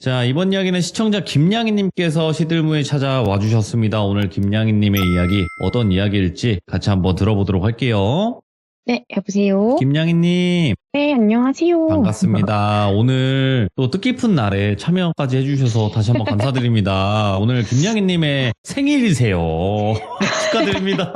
자, 이번 이야기는 시청자 김양희님께서 시들무에 찾아와 주셨습니다. 오늘 김양희님의 이야기 어떤 이야기일지 같이 한번 들어보도록 할게요. 네, 여보세요? 김양희님 네, 안녕하세요. 반갑습니다. 오늘 또 뜻깊은 날에 참여까지 해주셔서 다시 한번 감사드립니다. 오늘 김양희님의 생일이세요. 축하드립니다.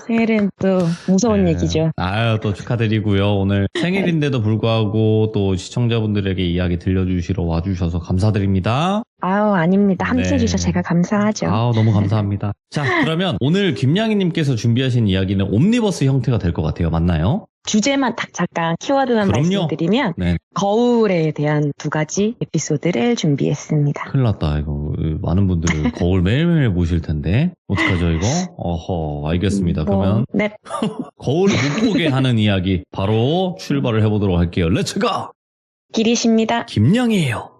생일은 또 무서운 얘기죠. 아유, 또 축하드리고요. 오늘 생일인데도 불구하고 또 시청자분들에게 이야기 들려주시러 와주셔서 감사드립니다. 아유, 아닙니다. 함께 네. 해주셔서 제가 감사하죠. 아우, 너무 감사합니다. 자, 그러면 오늘 김양희님께서 준비하신 이야기는 옴니버스 형태가 될 것 같아요. 맞나요? 주제만 딱 잠깐 키워드만 그럼요. 말씀드리면 네. 거울에 대한 2가지 에피소드를 준비했습니다. 큰일 났다, 이거. 많은 분들 거울 매일매일 보실 텐데. 어떡하죠, 이거? 어허, 알겠습니다. 그러면 네, 거울을 못 보게 하는 이야기 바로 출발을 해보도록 할게요. 렛츠고! 길이십니다. 김양희예요.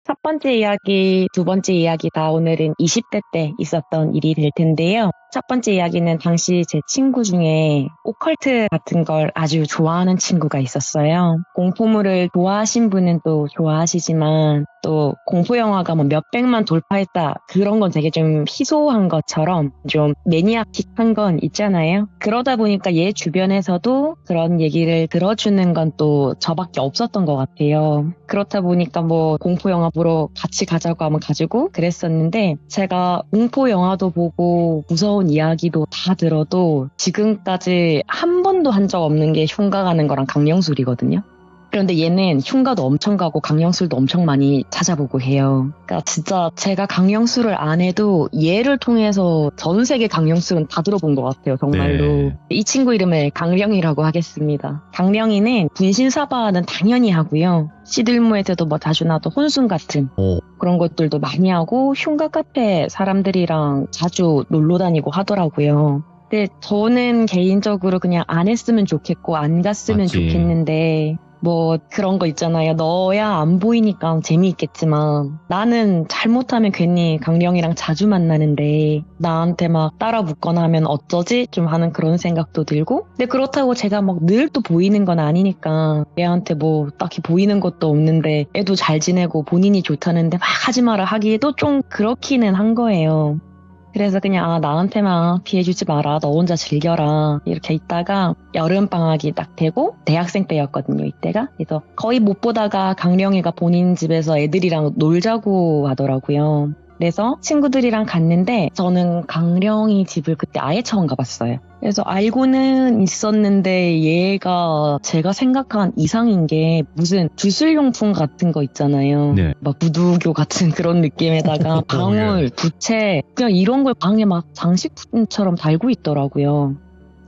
첫 번째 이야기, 2번째 이야기 다 오늘은 20대 때 있었던 일이 될 텐데요. 첫 번째 이야기는 당시 제 친구 중에 오컬트 같은 걸 아주 좋아하는 친구가 있었어요. 공포물을 좋아하신 분은 또 좋아하시지만 또 공포영화가 뭐 몇백만 돌파했다 그런 건 되게 좀 희소한 것처럼 좀 매니아틱한 건 있잖아요. 그러다 보니까 얘 주변에서도 그런 얘기를 들어주는 건 또 저밖에 없었던 것 같아요. 그렇다 보니까 뭐 공포영화 보러 같이 가자고 하면 가지고 그랬었는데 제가 공포영화도 보고 무서운 이야기도 다 들어도 지금까지 한 번도 한 적 없는 게 흉가 가는 거랑 강령술이거든요. 그런데 얘는 흉가도 엄청 가고 강령술도 엄청 많이 찾아보고 해요. 그러니까 진짜 제가 강령술을 안 해도 얘를 통해서 전 세계 강령술은 다 들어본 것 같아요. 정말로. 네. 이 친구 이름을 강령이라고 하겠습니다. 강령이는 분신사바는 당연히 하고요. 시들무에서도 뭐 자주 나도 혼순 같은 오, 그런 것들도 많이 하고 흉가 카페 사람들이랑 자주 놀러 다니고 하더라고요. 근데 저는 개인적으로 그냥 안 했으면 좋겠고 안 갔으면 맞지. 좋겠는데 뭐 그런 거 있잖아요. 너야 안 보이니까 재미있겠지만 나는 잘못하면 괜히 강령이랑 자주 만나는데 나한테 막 따라 붙거나 하면 어쩌지? 좀 하는 그런 생각도 들고 근데 그렇다고 제가 막 늘 또 보이는 건 아니니까 얘한테 뭐 딱히 보이는 것도 없는데 애도 잘 지내고 본인이 좋다는데 막 하지 마라 하기에도 좀 그렇기는 한 거예요. 그래서 그냥 나한테만 피해주지 마라. 너 혼자 즐겨라. 이렇게 있다가 여름방학이 딱 되고 대학생 때였거든요. 이때가. 그래서 거의 못 보다가 강령이가 본인 집에서 애들이랑 놀자고 하더라고요. 그래서 친구들이랑 갔는데 저는 강령이 집을 그때 아예 처음 가봤어요. 그래서 알고는 있었는데 얘가 제가 생각한 이상인 게 무슨 주술용품 같은 거 있잖아요. 네. 막 무두교 같은 그런 느낌에다가 방울, 부채 그냥 이런 걸 방에 막 장식품처럼 달고 있더라고요.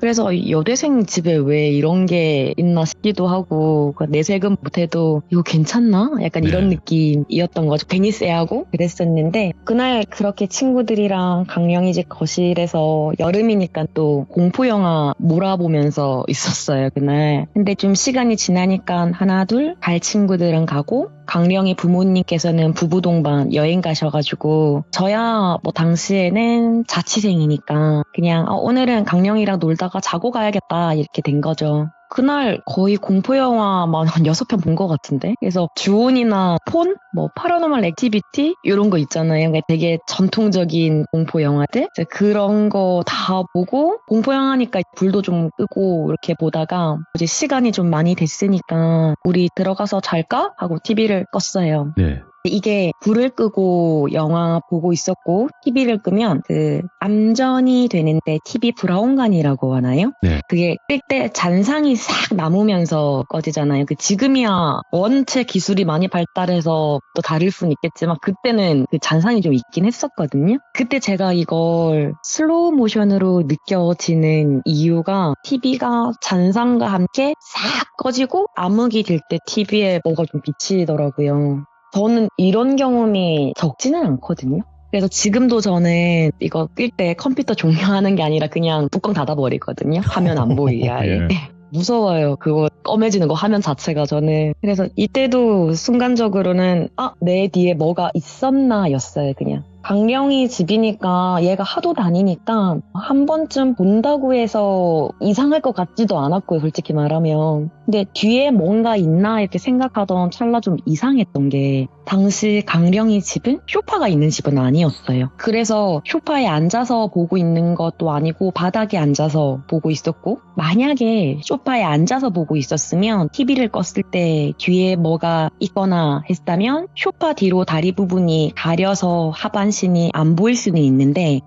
그래서 여대생 집에 왜 이런 게 있나 싶기도 하고 내색은 못해도 이거 괜찮나? 약간 네. 이런 느낌이었던 거죠. 괜히 쎄하고 그랬었는데 그날 그렇게 친구들이랑 강령이 집 거실에서 여름이니까 또 공포영화 몰아보면서 있었어요. 그날. 근데 좀 시간이 지나니까 하나 둘 갈 친구들은 가고 강령이 부모님께서는 부부동반 여행 가셔가지고 저야 뭐 당시에는 자취생이니까 그냥 오늘은 강령이랑 놀다가 자고 가야겠다 이렇게 된 거죠. 그날 거의 공포영화만 한 6편 본 것 같은데 그래서 주온이나 폰, 뭐 파라노멀 액티비티 이런 거 있잖아요. 그러니까 되게 전통적인 공포영화들 그런 거 다 보고 공포영화니까 불도 좀 끄고 이렇게 보다가 이제 시간이 좀 많이 됐으니까 우리 들어가서 잘까? 하고 TV를 껐어요. 네. 이게 불을 끄고 영화 보고 있었고 TV를 끄면 그 암전이 되는데 TV 브라운관이라고 하나요? 네. 그게 끌 때 잔상이 싹 남으면서 꺼지잖아요. 그 지금이야 원체 기술이 많이 발달해서 또 다를 수는 있겠지만 그때는 그 잔상이 좀 있긴 했었거든요. 그때 제가 이걸 슬로우 모션으로 느껴지는 이유가 TV가 잔상과 함께 싹 꺼지고 암흑이 될 때 TV에 뭐가 좀 비치더라고요. 저는 이런 경험이 적지는 않거든요. 그래서 지금도 저는 이거 끌 때 컴퓨터 종료하는 게 아니라 그냥 뚜껑 닫아버리거든요. 화면 안 보이게 아예. 예. 무서워요. 그거 검해지는 거 화면 자체가 저는. 그래서 이때도 순간적으로는 내 뒤에 뭐가 있었나 였어요. 그냥 강령이 집이니까 얘가 하도 다니니까 한 번쯤 본다고 해서 이상할 것 같지도 않았고요, 솔직히 말하면. 근데 뒤에 뭔가 있나 이렇게 생각하던 찰나 좀 이상했던 게, 당시 강령이 집은 소파가 있는 집은 아니었어요. 그래서 소파에 앉아서 보고 있는 것도 아니고 바닥에 앉아서 보고 있었고, 만약에 소파에 앉아서 보고 있었으면 TV를 껐을 때 뒤에 뭐가 있거나 했다면 소파 뒤로 다리 부분이 가려서 하반신이 안 보일 수는 있는데,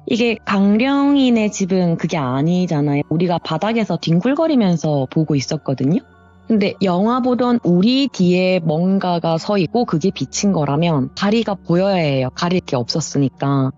이게 강령이네 집은 그게 아니잖아요. 우리가 바닥에서 뒹굴거리면서 보고 있었거든요. 근데 영화 보던 우리 뒤에 뭔가가 서 있고 그게 비친 거라면 다리가 보여야 해요. 가릴 게 없었으니까.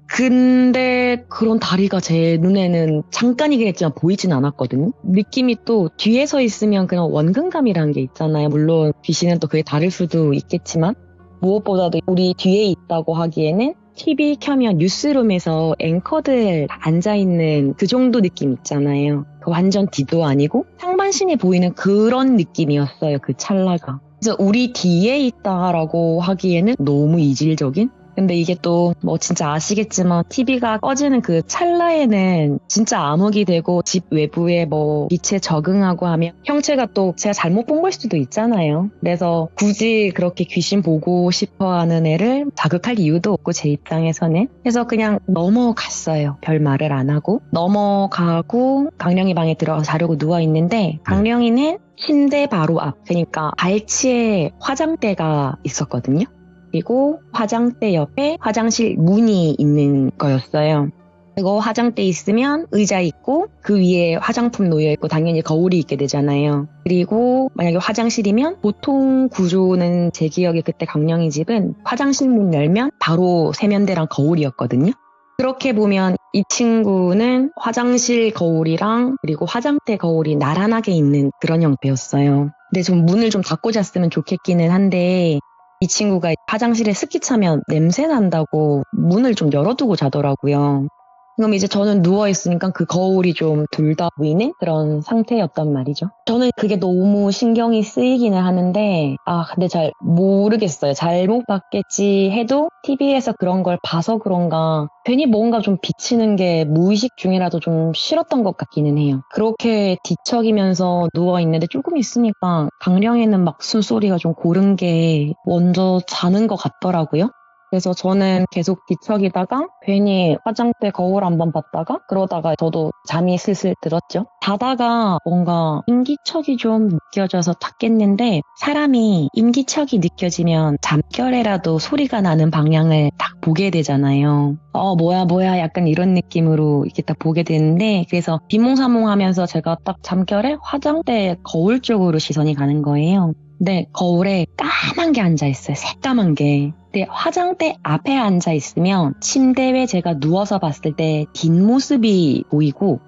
근데 그런 다리가 제 눈에는 잠깐이긴 했지만 보이진 않았거든요. 느낌이 또 뒤에 서 있으면 그냥 원근감이라는 게 있잖아요. 물론 귀신은 또 그게 다를 수도 있겠지만, 무엇보다도 우리 뒤에 있다고 하기에는 TV 켜면 뉴스룸에서 앵커들 앉아있는 그 정도 느낌 있잖아요. 완전 뒤도 아니고 상반신이 보이는 그런 느낌이었어요, 그 찰나가. 그래서 우리 뒤에 있다라고 하기에는 너무 이질적인? 근데 이게 또 뭐 진짜 아시겠지만 TV가 꺼지는 그 찰나에는 진짜 암흑이 되고 집 외부에 뭐 빛에 적응하고 하면 형체가 또 제가 잘못 본 걸 수도 있잖아요. 그래서 굳이 그렇게 귀신 보고 싶어 하는 애를 자극할 이유도 없고, 제 입장에서는. 그래서 그냥 넘어갔어요. 별 말을 안 하고. 넘어가고 강령이 방에 들어가서 자려고 누워있는데, 강령이는 침대 바로 앞, 그러니까 발치에 화장대가 있었거든요. 그리고 화장대 옆에 화장실 문이 있는 거였어요. 그리고 화장대 있으면 의자 있고 그 위에 화장품 놓여있고 당연히 거울이 있게 되잖아요. 그리고 만약에 화장실이면 보통 구조는, 제 기억에 그때 강령이 집은 화장실 문 열면 바로 세면대랑 거울이었거든요. 그렇게 보면 이 친구는 화장실 거울이랑 그리고 화장대 거울이 나란하게 있는 그런 형태였어요. 근데 좀 문을 좀 닫고 잤으면 좋겠기는 한데, 이 친구가 화장실에 습기 차면 냄새 난다고 문을 좀 열어두고 자더라고요. 그럼 이제 저는 누워있으니까 그 거울이 좀 둘 다 보이는 그런 상태였단 말이죠. 저는 그게 너무 신경이 쓰이기는 하는데, 근데 잘 모르겠어요. 잘못 봤겠지 해도 TV에서 그런 걸 봐서 그런가 괜히 뭔가 좀 비치는 게 무의식 중이라도 좀 싫었던 것 같기는 해요. 그렇게 뒤척이면서 누워있는데 조금 있으니까 강령에는 막 숨소리가 좀 고른 게 먼저 자는 것 같더라고요. 그래서 저는 계속 뒤척이다가 괜히 화장대 거울 한번 봤다가 그러다가 저도 잠이 슬슬 들었죠. 자다가 뭔가 인기척이 좀 느껴져서 탁 깼는데, 사람이 인기척이 느껴지면 잠결에라도 소리가 나는 방향을 딱 보게 되잖아요. 뭐야 약간 이런 느낌으로 이렇게 딱 보게 되는데, 그래서 비몽사몽하면서 제가 딱 잠결에 화장대 거울 쪽으로 시선이 가는 거예요. 근데 거울에 까만 게 앉아있어요. 새까만 게. 근데 화장대 앞에 앉아있으면 침대에 제가 누워서 봤을 때 뒷모습이 보이고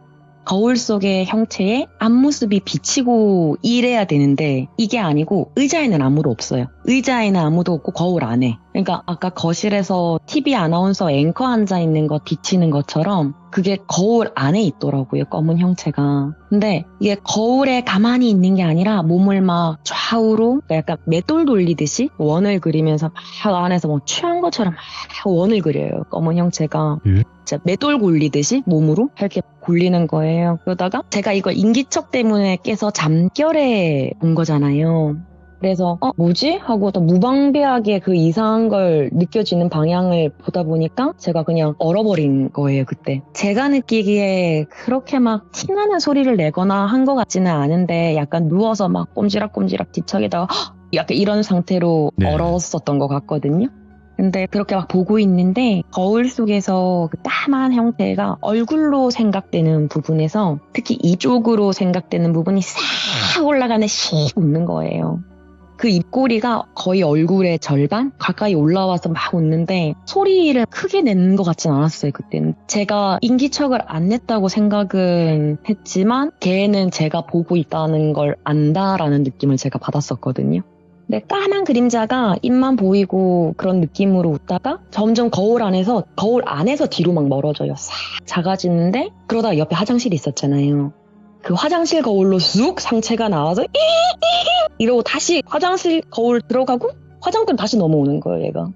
거울 속의 형체에 앞모습이 비치고 이래야 되는데, 이게 아니고 의자에는 아무도 없어요. 의자에는 아무도 없고 거울 안에. 그러니까 아까 거실에서 TV 아나운서 앵커 앉아있는 거 비치는 것처럼 그게 거울 안에 있더라고요, 검은 형체가. 근데 이게 거울에 가만히 있는 게 아니라 몸을 막 좌우로 약간 맷돌 돌리듯이 원을 그리면서 막 안에서 뭐 취한 것처럼 막 원을 그려요, 검은 형체가. 진짜 맷돌 굴리듯이 몸으로 이렇게 굴리는 거예요. 그러다가 제가 이걸 인기척 때문에 깨서 잠결에 본 거잖아요. 그래서 뭐지? 하고 또 무방비하게 그 이상한 걸 느껴지는 방향을 보다 보니까 제가 그냥 얼어버린 거예요, 그때. 제가 느끼기에 그렇게 막 티나는 소리를 내거나 한 것 같지는 않은데, 약간 누워서 막 꼼지락꼼지락 뒤척이다가 약간 이런 상태로 얼었었던 것 같거든요. 근데 그렇게 막 보고 있는데 거울 속에서 그 까만 형태가 얼굴로 생각되는 부분에서, 특히 이쪽으로 생각되는 부분이 싹 올라가는 씩 웃는 거예요. 그 입꼬리가 거의 얼굴의 절반 가까이 올라와서 막 웃는데 소리를 크게 내는 것 같진 않았어요, 그때는. 제가 인기척을 안 냈다고 생각은 했지만 걔는 제가 보고 있다는 걸 안다라는 느낌을 제가 받았었거든요. 근데 까만 그림자가 입만 보이고 그런 느낌으로 웃다가 점점 거울 안에서 뒤로 막 멀어져요. 싹 작아지는데, 그러다 옆에 화장실이 있었잖아요. 그 화장실 거울로 쑥 상체가 나와서 이러고 다시 화장실 거울 들어가고 화장대로 다시 넘어오는 거예요, 얘가.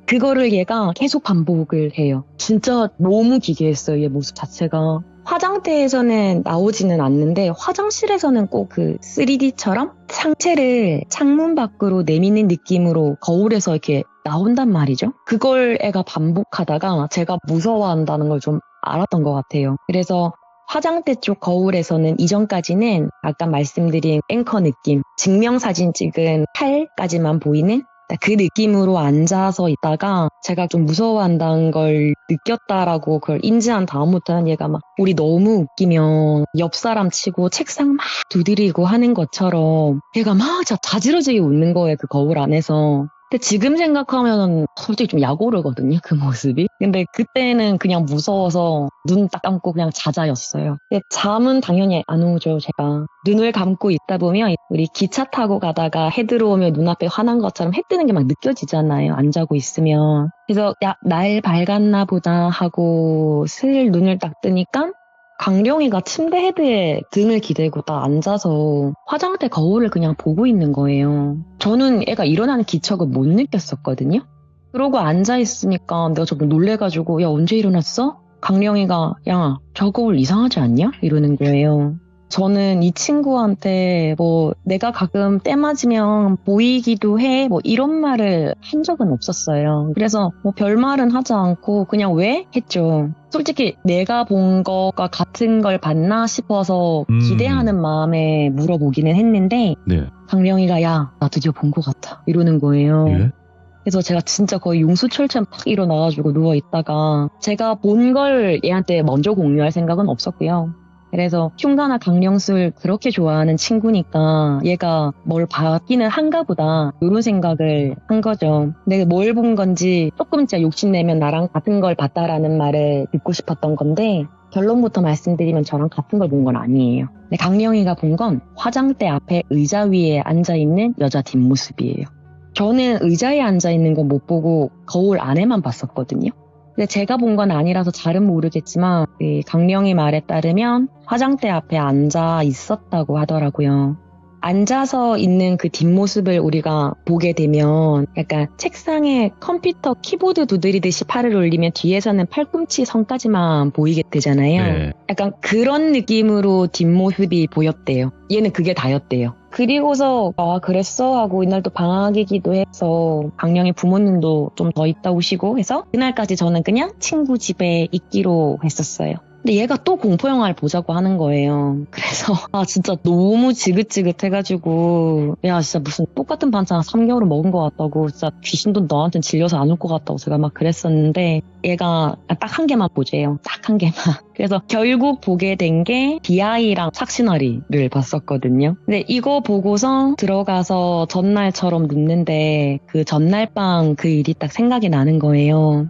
그거를 얘가 계속 반복을 해요. 진짜 너무 기괴했어요, 얘 모습 자체가. 화장대에서는 나오지는 않는데 화장실에서는 꼭 그 3D처럼 상체를 창문 밖으로 내미는 느낌으로 거울에서 이렇게 나온단 말이죠. 그걸 애가 반복하다가 제가 무서워한다는 걸 좀 알았던 것 같아요. 그래서 화장대 쪽 거울에서는 이전까지는 아까 말씀드린 앵커 느낌, 증명사진 찍은 팔까지만 보이는 그 느낌으로 앉아서 있다가 제가 좀 무서워한다는 걸 느꼈다라고 그걸 인지한 다음부터는 얘가 막 우리 너무 웃기면 옆 사람 치고 책상 막 두드리고 하는 것처럼 얘가 막 자지러지게 웃는 거예요, 그 거울 안에서. 근데 지금 생각하면 솔직히 좀 약오르거든요, 그 모습이. 근데 그때는 그냥 무서워서 눈 딱 감고 그냥 자자였어요. 근데 잠은 당연히 안 오죠, 제가. 눈을 감고 있다 보면 우리 기차 타고 가다가 해 들어오면 눈앞에 환한 것처럼 해 뜨는 게 막 느껴지잖아요, 안 자고 있으면. 그래서 야, 날 밝았나 보다 하고 슬 눈을 딱 뜨니까 강령이가 침대 헤드에 등을 기대고 딱 앉아서 화장대 거울을 그냥 보고 있는 거예요. 저는 애가 일어나는 기척을 못 느꼈었거든요. 그러고 앉아있으니까 내가 조금 놀래가지고 야, 언제 일어났어? 강령이가 야, 저 거울 이상하지 않냐? 이러는 거예요. 저는 이 친구한테 뭐 내가 가끔 때 맞으면 보이기도 해 뭐 이런 말을 한 적은 없었어요. 그래서 뭐 별말은 하지 않고 그냥 왜? 했죠. 솔직히 내가 본 거가 같은 걸 봤나 싶어서 기대하는 마음에 물어보기는 했는데 네. 강령이가 야, 나 드디어 본 것 같아 이러는 거예요. 예? 그래서 제가 진짜 거의 용수철처럼 팍 일어나가지고 누워있다가 제가 본 걸 얘한테 먼저 공유할 생각은 없었고요. 그래서 흉가나 강령술 그렇게 좋아하는 친구니까 얘가 뭘 봤기는 한가 보다 이런 생각을 한 거죠. 내가 뭘 본 건지 조금 진짜 욕심내면 나랑 같은 걸 봤다라는 말을 듣고 싶었던 건데 결론부터 말씀드리면 저랑 같은 걸 본 건 아니에요. 근데 강령이가 본 건 화장대 앞에 의자 위에 앉아있는 여자 뒷모습이에요. 저는 의자에 앉아있는 건 못 보고 거울 안에만 봤었거든요. 근데 제가 본 건 아니라서 잘은 모르겠지만 강령이 말에 따르면 화장대 앞에 앉아 있었다고 하더라고요. 앉아서 있는 그 뒷모습을 우리가 보게 되면 약간 책상에 컴퓨터 키보드 두드리듯이 팔을 올리면 뒤에서는 팔꿈치 선까지만 보이게 되잖아요. 네. 약간 그런 느낌으로 뒷모습이 보였대요. 얘는 그게 다였대요. 그리고서 아 그랬어 하고 이날 또 방학이기도 해서 강령의 부모님도 좀 더 있다 오시고 해서 그날까지 저는 그냥 친구 집에 있기로 했었어요. 근데 얘가 또 공포영화를 보자고 하는 거예요. 그래서 아 진짜 너무 지긋지긋해가지고 야 진짜 무슨 똑같은 반찬 3개월을 먹은 것 같다고 진짜 귀신도 너한텐 질려서 안 올 것 같다고 제가 막 그랬었는데 얘가 딱 한 개만 보재요. 딱 한 개만. 그래서 결국 보게 된 게 DI랑 착신아리를 봤었거든요. 근데 이거 보고서 들어가서 전날처럼 눕는데 그 전날 밤 그 일이 딱 생각이 나는 거예요.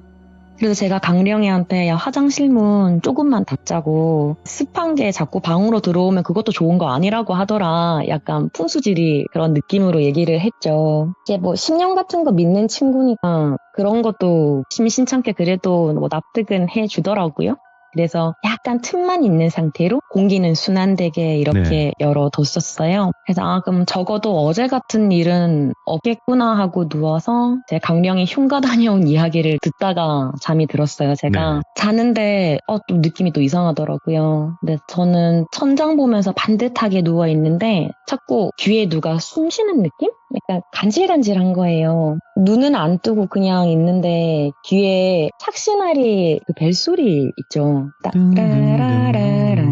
그래서 제가 강령이한테 야 화장실 문 조금만 닫자고 습한 게 자꾸 방으로 들어오면 그것도 좋은 거 아니라고 하더라. 약간 푼수지리 그런 느낌으로 얘기를 했죠. 이제 뭐 신념 같은 거 믿는 친구니까 그런 것도 심심찮게 그래도 뭐 납득은 해주더라고요. 그래서 약간 틈만 있는 상태로 공기는 순환되게 이렇게 열어뒀었어요. 그래서 아 그럼 적어도 어제 같은 일은 없겠구나 하고 누워서 제 강령이 흉가 다녀온 이야기를 듣다가 잠이 들었어요. 제가 네. 자는데 또 느낌이 또 이상하더라고요. 근데 저는 천장 보면서 반듯하게 누워있는데 자꾸 귀에 누가 숨 쉬는 느낌? 약간 간질간질한 거예요. 눈은 안 뜨고 그냥 있는데 귀에 착신아리 그 벨소리 있죠. 따라라라라라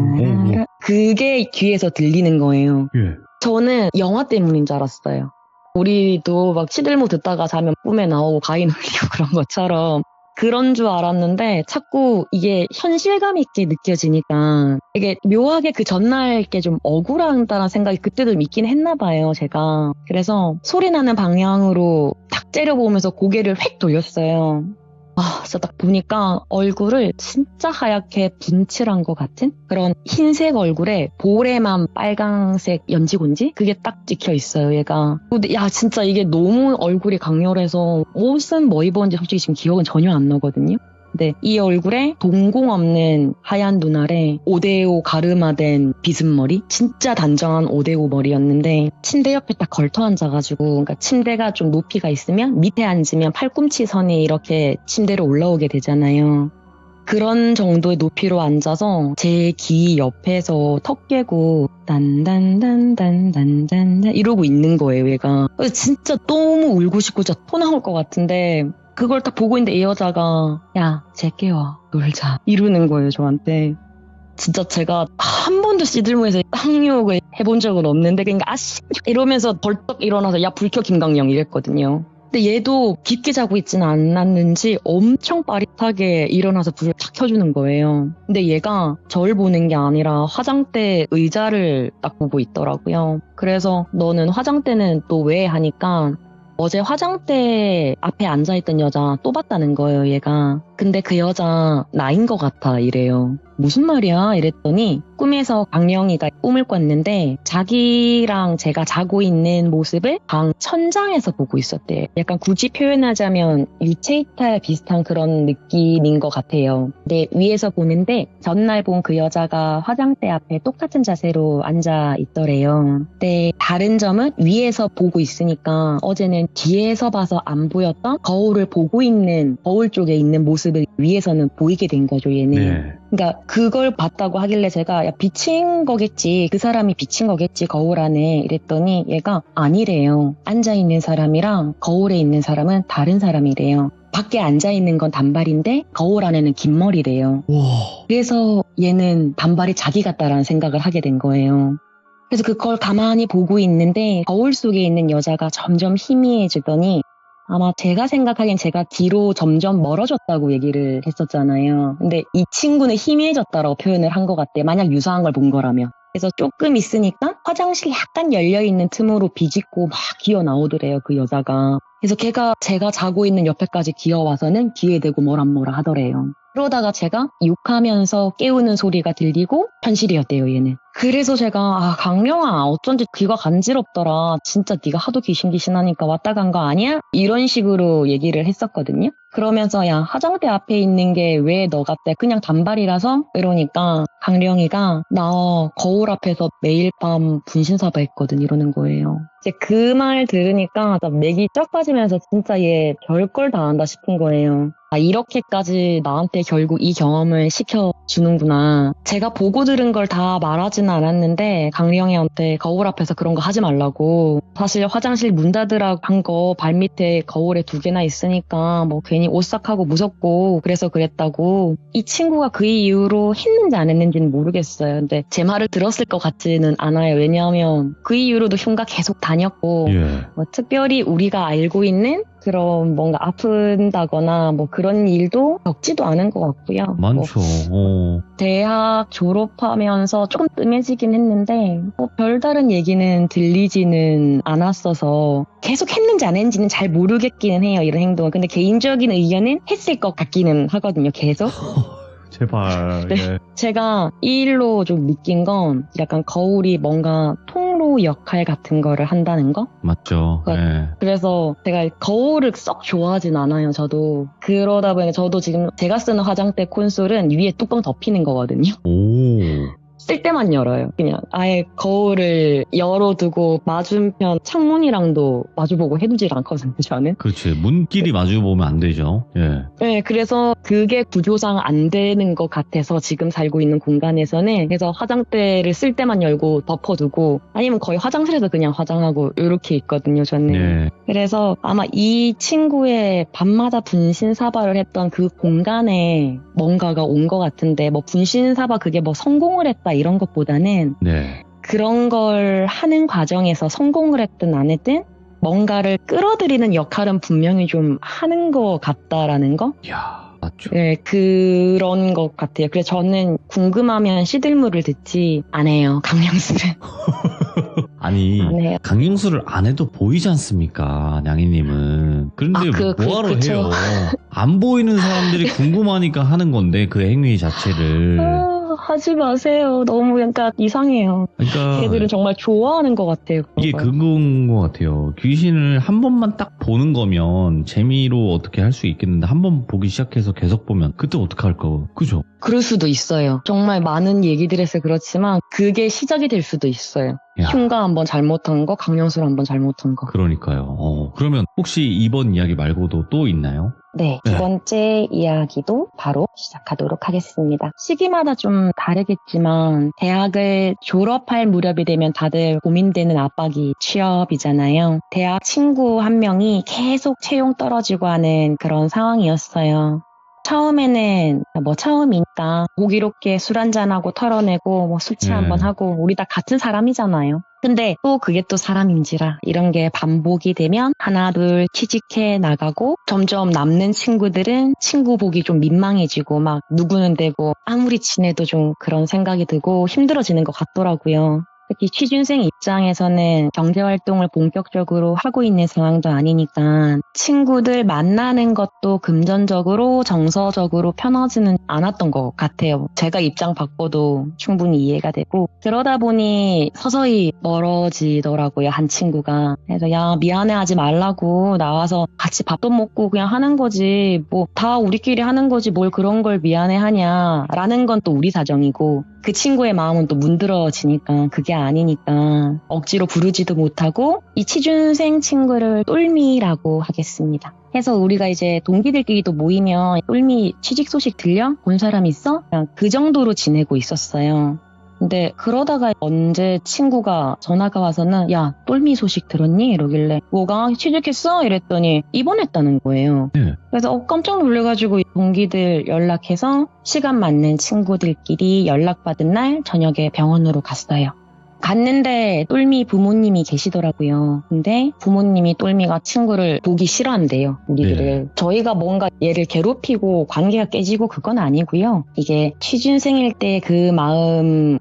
그게 귀에서 들리는 거예요. 예. 저는 영화 때문인 줄 알았어요. 우리도 막 시들모 듣다가 자면 꿈에 나오고 가위 눌리고 그런 것처럼 그런 줄 알았는데 자꾸 이게 현실감 있게 느껴지니까 이게 묘하게 그 전날 게 좀 억울하다는 생각이 그때도 있긴 했나 봐요, 제가. 그래서 소리 나는 방향으로 탁 째려보면서 고개를 획 돌렸어요. 아, 진짜 딱 보니까 얼굴을 진짜 하얗게 분칠한 것 같은 그런 흰색 얼굴에 볼에만 빨강색 연지곤지? 그게 딱 찍혀 있어요, 얘가. 근데 야, 진짜 이게 너무 얼굴이 강렬해서 옷은 뭐 입었는지 솔직히 지금 기억은 전혀 안 나거든요. 근데 이 얼굴에 동공 없는 하얀 눈알에 5대5 가르마된 비스머리? 진짜 단정한 5대5 머리였는데 침대 옆에 딱 걸터 앉아가지고 그러니까 침대가 좀 높이가 있으면 밑에 앉으면 팔꿈치 선이 이렇게 침대로 올라오게 되잖아요. 그런 정도의 높이로 앉아서 제 귀 옆에서 턱 깨고 단단단단단단 이러고 있는 거예요, 얘가. 진짜 너무 울고 싶고 진짜 토 나올 것 같은데 그걸 딱 보고 있는데 이 여자가 야, 쟤 깨워, 놀자 이러는 거예요, 저한테. 진짜 제가 한 번도 시들모에서 항욕을 해본 적은 없는데 그러니까 아씨 이러면서 벌떡 일어나서 야, 불 켜 김강령 이랬거든요. 근데 얘도 깊게 자고 있지는 않았는지 엄청 빠릿하게 일어나서 불을 탁 켜주는 거예요. 근데 얘가 저를 보는 게 아니라 화장대 의자를 딱 보고 있더라고요. 그래서 너는 화장대는 또 왜 하니까 어제 화장대 앞에 앉아있던 여자 또 봤다는 거예요, 얘가. 근데 그 여자 나인 것 같아 이래요. 무슨 말이야? 이랬더니 꿈에서 강령이가 꿈을 꿨는데 자기랑 제가 자고 있는 모습을 방 천장에서 보고 있었대요. 약간 굳이 표현하자면 유체이탈 비슷한 그런 느낌인 것 같아요. 근데 위에서 보는데 전날 본 그 여자가 화장대 앞에 똑같은 자세로 앉아 있더래요. 근데 다른 점은 위에서 보고 있으니까 어제는 뒤에서 봐서 안 보였던 거울을 보고 있는 거울 쪽에 있는 모습을 위에서는 보이게 된 거죠, 얘는. 네. 그러니까 그걸 봤다고 하길래 제가 야, 비친 거겠지, 그 사람이 비친 거겠지 거울 안에 이랬더니 얘가 아니래요. 앉아있는 사람이랑 거울에 있는 사람은 다른 사람이래요. 밖에 앉아있는 건 단발인데 거울 안에는 긴 머리래요. 와. 그래서 얘는 단발이 자기 같다라는 생각을 하게 된 거예요. 그래서 그걸 가만히 보고 있는데 거울 속에 있는 여자가 점점 희미해지더니 아마 제가 생각하기엔 제가 뒤로 점점 멀어졌다고 얘기를 했었잖아요. 근데 이 친구는 희미해졌다라고 표현을 한 것 같대. 만약 유사한 걸 본 거라면. 그래서 조금 있으니까 화장실 약간 열려있는 틈으로 비집고 막 기어 나오더래요, 그 여자가. 그래서 걔가 제가 자고 있는 옆에까지 기어와서는 귀에 대고 뭐라 하더래요. 그러다가 제가 욕하면서 깨우는 소리가 들리고 현실이었대요, 얘는. 그래서 제가 강령아 어쩐지 귀가 간지럽더라. 진짜 네가 하도 귀신하니까 왔다 간 거 아니야? 이런 식으로 얘기를 했었거든요. 그러면서 야, 화장대 앞에 있는 게 왜 너 같대? 그냥 단발이라서? 이러니까 강령이가 나 거울 앞에서 매일 밤 분신사바 했거든 이러는 거예요. 이제 그 말 들으니까 맥이 쫙 빠지면서 진짜 얘 별걸 다 한다 싶은 거예요. 이렇게까지 나한테 결국 이 경험을 시켜주는구나. 제가 보고 들은 걸 다 말하지는 않았는데 강령이한테 거울 앞에서 그런 거 하지 말라고. 사실 화장실 문 닫으라고 한 거 발밑에 거울에 2개나 있으니까 뭐 괜히 오싹하고 무섭고 그래서 그랬다고. 이 친구가 그 이후로 했는지 안 했는지는 모르겠어요. 근데 제 말을 들었을 것 같지는 않아요. 왜냐하면 그 이후로도 흉가 계속 다녔고 예. 뭐 특별히 우리가 알고 있는 그런 뭔가 아픈다거나 뭐 그런 일도 겪지도 않은 것 같고요. 많죠. 대학 졸업하면서 조금 뜸해지긴 했는데 뭐 별다른 얘기는 들리지는 않았어서 계속 했는지 안 했는지는 잘 모르겠기는 해요, 이런 행동은. 근데 개인적인 의견은 했을 것 같기는 하거든요, 계속. 제발. 네. 예. 제가 이 일로 좀 느낀 건 약간 거울이 뭔가 통로 역할 같은 거를 한다는 거? 맞죠. 예. 그래서 제가 거울을 썩 좋아하진 않아요, 저도. 그러다 보니까 저도 지금 제가 쓰는 화장대 콘솔은 위에 뚜껑 덮이는 거거든요. 오. 쓸 때만 열어요. 그냥 아예 거울을 열어두고 맞은편 창문이랑도 마주보고 해두질 않거든요, 저는. 그렇지. 문끼리 마주 보면 안 되죠. 예. 네, 그래서 그게 구조상 안 되는 것 같아서 지금 살고 있는 공간에서는 그래서 화장대를 쓸 때만 열고 덮어두고 아니면 거의 화장실에서 그냥 화장하고 이렇게 있거든요, 저는. 예. 그래서 아마 이 친구의 밤마다 분신사바를 했던 그 공간에 뭔가가 온 것 같은데 뭐 분신사바 그게 뭐 성공을 했다 이런 것보다는 네. 그런 걸 하는 과정에서 성공을 했든 안 했든 뭔가를 끌어들이는 역할은 분명히 좀 하는 것 같다라는 거? 이야, 맞죠. 네, 그런 것 같아요. 그래서 저는 궁금하면 시들물을 듣지 않아요, 강령술은. 아니, 안 해요. 강령술을 안 해도 보이지 않습니까, 냥이님은. 그런데 뭐하러 그쵸. 해요? 안 보이는 사람들이 궁금하니까 하는 건데, 그 행위 자체를. 하지 마세요. 너무 그러니까 이상해요. 그러니까 걔들은 정말 좋아하는 것 같아요. 이게 그런 걸. 그건 것 같아요. 귀신을 한 번만 딱 보는 거면 재미로 어떻게 할 수 있겠는데 한번 보기 시작해서 계속 보면 그때 어떻게 할까? 그죠? 그럴 수도 있어요. 정말 많은 얘기들 해서 그렇지만 그게 시작이 될 수도 있어요. 야. 흉가 한번 잘못한 거, 강령술 한번 잘못한 거. 그러니까요. 그러면 혹시 이번 이야기 말고도 또 있나요? 네, 두 번째 이야기도 바로 시작하도록 하겠습니다. 시기마다 좀 다르겠지만 대학을 졸업할 무렵이 되면 다들 고민되는 압박이 취업이잖아요. 대학 친구 한 명이 계속 채용 떨어지고 하는 그런 상황이었어요. 처음에는 처음이니까 호기롭게 술 한잔하고 털어내고 숙취 한번 하고 우리 다 같은 사람이잖아요. 근데 또 그게 또 사람인지라 이런 게 반복이 되면 하나 둘 취직해 나가고 점점 남는 친구들은 친구 보기 좀 민망해지고 막 누구는 되고 아무리 친해도 좀 그런 생각이 들고 힘들어지는 것 같더라고요. 특히 취준생 입장에서는 경제활동을 본격적으로 하고 있는 상황도 아니니까 친구들 만나는 것도 금전적으로 정서적으로 편하지는 않았던 것 같아요. 제가 입장 바꿔도 충분히 이해가 되고 그러다 보니 서서히 멀어지더라고요. 한 친구가. 그래서 야 미안해하지 말라고 나와서 같이 밥도 먹고 그냥 하는 거지 뭐 다 우리끼리 하는 거지 뭘 그런 걸 미안해하냐 라는 건 또 우리 사정이고 그 친구의 마음은 또 문드러지니까 그게 아니니까 억지로 부르지도 못하고 이 취준생 친구를 똘미라고 하겠습니다. 해서 우리가 이제 동기들끼리도 모이면 똘미 취직 소식 들려? 본 사람 있어? 그냥 그 정도로 지내고 있었어요. 근데 그러다가 언제 친구가 전화가 와서는 야 똘미 소식 들었니? 이러길래 뭐가? 취직했어? 이랬더니 입원했다는 거예요. 그래서 깜짝 놀래가지고 동기들 연락해서 시간 맞는 친구들끼리 연락받은 날 저녁에 병원으로 갔어요. 갔는데 똘미 부모님이 계시더라고요. 근데 부모님이 똘미가 친구를 보기 싫어한대요. 우리들을. 저희가 뭔가 얘를 괴롭히고 관계가 깨지고 그건 아니고요. 이게 취준생일 때 그 마음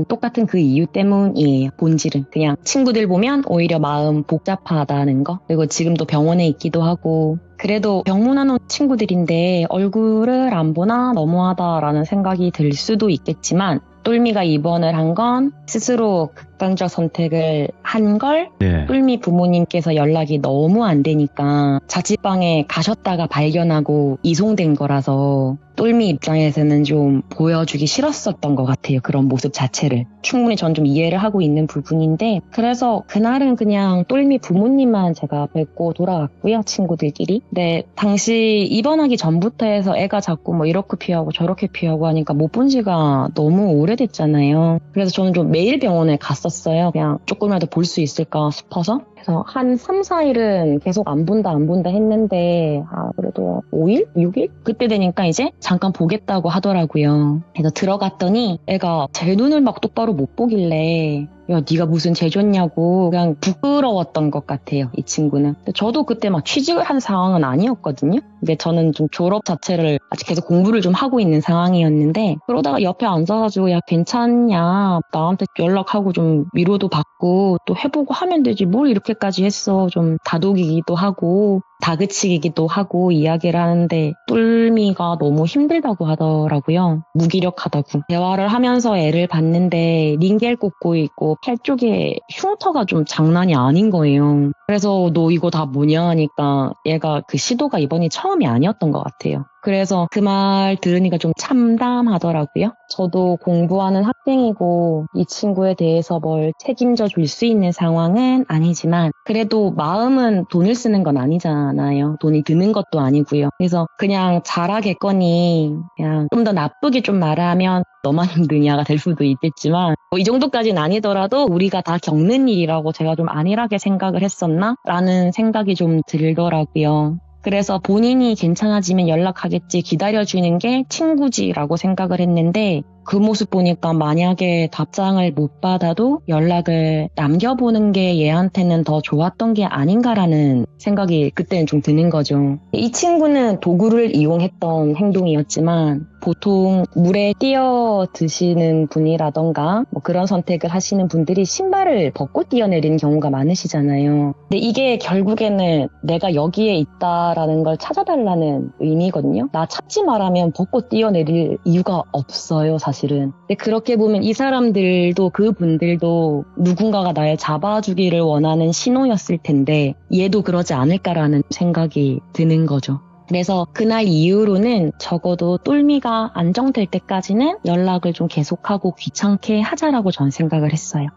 똑같은 그 이유 때문이에요. 본질은. 그냥 친구들 보면 오히려 마음 복잡하다는 거. 그리고 지금도 병원에 있기도 하고 그래도 병문안 온 친구들인데 얼굴을 안 보나 너무하다라는 생각이 들 수도 있겠지만 똘미가 입원을 한 건 스스로 극단적 선택을 한 걸 똘미 부모님께서 연락이 너무 안 되니까 자취방에 가셨다가 발견하고 이송된 거라서 똘미 입장에서는 좀 보여주기 싫었었던 것 같아요. 그런 모습 자체를. 충분히 전 좀 이해를 하고 있는 부분인데 그래서 그날은 그냥 똘미 부모님만 제가 뵙고 돌아갔고요. 친구들끼리. 근데 당시 입원하기 전부터 해서 애가 자꾸 뭐 이렇게 피하고 저렇게 피하고 하니까 못 본 지가 너무 오래됐잖아요. 그래서 저는 좀 매일 병원에 갔었어요. 그냥 조금이라도 볼 수 있을까 싶어서. 그래서 한 3, 4일은 계속 안 본다 했는데 그래도 5일? 6일? 그때 되니까 이제 잠깐 보겠다고 하더라고요. 그래서 들어갔더니 애가 제 눈을 막 똑바로 못 보길래 야 네가 무슨 죄 졌냐고 그냥 부끄러웠던 것 같아요. 이 친구는. 근데 저도 그때 막 취직을 한 상황은 아니었거든요. 근데 저는 좀 졸업 자체를 아직 계속 공부를 좀 하고 있는 상황이었는데 그러다가 옆에 앉아가지고 야 괜찮냐 나한테 연락하고 좀 위로도 받고 또 해보고 하면 되지 뭘 이렇게까지 했어. 좀 다독이기도 하고 다그치기도 하고 이야기를 하는데 똘미가 너무 힘들다고 하더라고요. 무기력하다고. 대화를 하면서 애를 봤는데 링겔 꽂고 있고 팔 쪽에 흉터가 좀 장난이 아닌 거예요. 그래서 너 이거 다 뭐냐 하니까 얘가 그 시도가 이번이 처음이 아니었던 것 같아요. 그래서 그 말 들으니까 좀 참담하더라고요. 저도 공부하는 학생이고 이 친구에 대해서 뭘 책임져 줄 수 있는 상황은 아니지만 그래도 마음은 돈을 쓰는 건 아니잖아요. 돈이 드는 것도 아니고요. 그래서 그냥 잘하겠거니 그냥 좀 더 나쁘게 좀 말하면 너만 힘드냐가 될 수도 있겠지만 이 정도까지는 아니더라도 우리가 다 겪는 일이라고 제가 좀 안일하게 생각을 했었나? 라는 생각이 좀 들더라고요. 그래서 본인이 괜찮아지면 연락하겠지 기다려주는 게 친구지라고 생각을 했는데 그 모습 보니까 만약에 답장을 못 받아도 연락을 남겨보는 게 얘한테는 더 좋았던 게 아닌가라는 생각이 그때는 좀 드는 거죠. 이 친구는 도구를 이용했던 행동이었지만 보통 물에 뛰어 드시는 분이라던가 뭐 그런 선택을 하시는 분들이 신발을 벗고 뛰어내리는 경우가 많으시잖아요. 근데 이게 결국에는 내가 여기에 있다라는 걸 찾아달라는 의미거든요. 나 찾지 말라면 벗고 뛰어내릴 이유가 없어요, 사실. 사실은. 근데 그렇게 보면 이 사람들도 그분들도 누군가가 날 잡아주기를 원하는 신호였을 텐데 얘도 그러지 않을까라는 생각이 드는 거죠. 그래서 그날 이후로는 적어도 똘미가 안정될 때까지는 연락을 좀 계속하고 귀찮게 하자라고 전 생각을 했어요.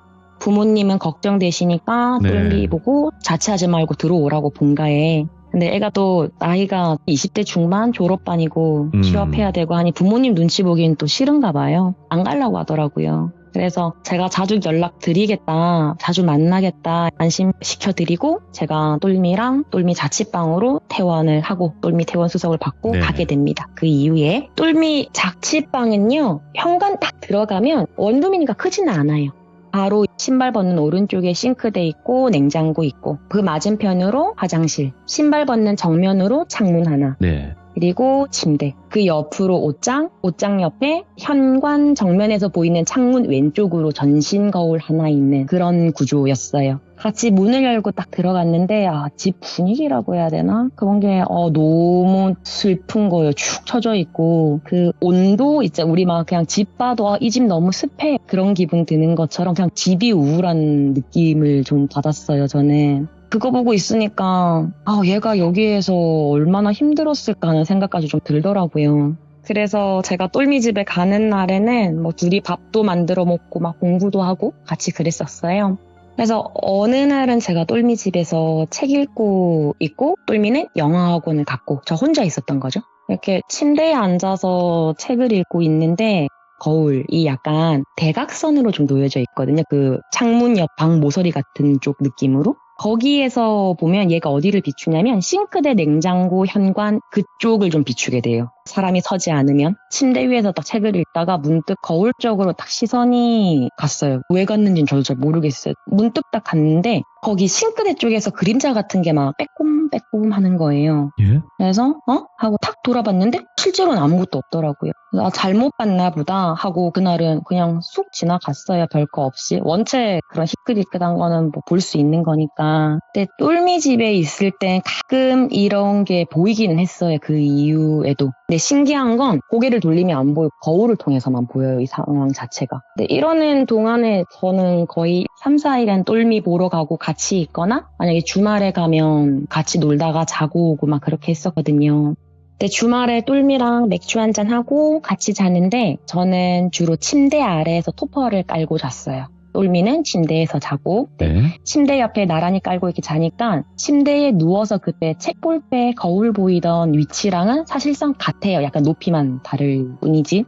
부모님은 걱정되시니까 네. 똘미 보고 자취하지 말고 들어오라고 본가에. 근데 애가 또 나이가 20대 중반 졸업반이고 취업해야 되고 하니 부모님 눈치 보기엔 또 싫은가 봐요. 안 가려고 하더라고요. 그래서 제가 자주 연락드리겠다, 자주 만나겠다 안심시켜드리고 제가 똘미랑 똘미 자취방으로 퇴원을 하고 똘미 퇴원 수속을 받고 네. 가게 됩니다. 그 이후에 똘미 자취방은요, 현관 딱 들어가면 원룸이니까 크지는 않아요. 바로 신발 벗는 오른쪽에 싱크대 있고 냉장고 있고 그 맞은편으로 화장실, 신발 벗는 정면으로 창문 하나, 네. 그리고 침대, 그 옆으로 옷장 옆에 현관 정면에서 보이는 창문 왼쪽으로 전신 거울 하나 있는 그런 구조였어요. 같이 문을 열고 딱 들어갔는데 집 분위기라고 해야 되나? 그런 게 너무 슬픈 거예요. 축 처져 있고 그 온도 있죠. 우리 막 그냥 집 봐도 이 집 너무 습해 그런 기분 드는 것처럼 그냥 집이 우울한 느낌을 좀 받았어요. 저는. 그거 보고 있으니까 얘가 여기에서 얼마나 힘들었을까 하는 생각까지 좀 들더라고요. 그래서 제가 똘미 집에 가는 날에는 뭐 둘이 밥도 만들어 먹고 막 공부도 하고 같이 그랬었어요. 그래서 어느 날은 제가 똘미 집에서 책 읽고 있고 똘미는 영어 학원을 갔고 저 혼자 있었던 거죠. 이렇게 침대에 앉아서 책을 읽고 있는데 거울이 약간 대각선으로 좀 놓여져 있거든요. 그 창문 옆 방 모서리 같은 쪽 느낌으로. 거기에서 보면 얘가 어디를 비추냐면 싱크대, 냉장고, 현관 그쪽을 좀 비추게 돼요. 사람이 서지 않으면 침대 위에서 딱 책을 읽다가 문득 거울 쪽으로 딱 시선이 갔어요. 왜 갔는지는 저도 잘 모르겠어요. 문득 딱 갔는데 거기 싱크대 쪽에서 그림자 같은 게 막 빼꼼빼꼼 하는 거예요. 예? 그래서 하고 탁 돌아봤는데 실제로는 아무것도 없더라고요. 그래서 잘못 봤나 보다 하고 그날은 그냥 쑥 지나갔어요. 별거 없이. 원체 그런 희끗희끗한 거는 뭐 볼 수 있는 거니까. 근데 똘미 집에 있을 땐 가끔 이런 게 보이기는 했어요. 그 이후에도. 근데 신기한 건 고개를 돌리면 안 보이고 거울을 통해서만 보여요. 이 상황 자체가. 근데 이러는 동안에 저는 거의 3, 4일은 똘미 보러 가고 같이 있거나 만약에 주말에 가면 같이 놀다가 자고 오고 막 그렇게 했었거든요. 근데 주말에 똘미랑 맥주 한잔 하고 같이 자는데 저는 주로 침대 아래에서 토퍼를 깔고 잤어요. 똘미는 침대에서 자고 네. 침대 옆에 나란히 깔고 이렇게 자니까 침대에 누워서 그때 책 볼 때 거울 보이던 위치랑은 사실상 같아요. 약간 높이만 다를 뿐이지.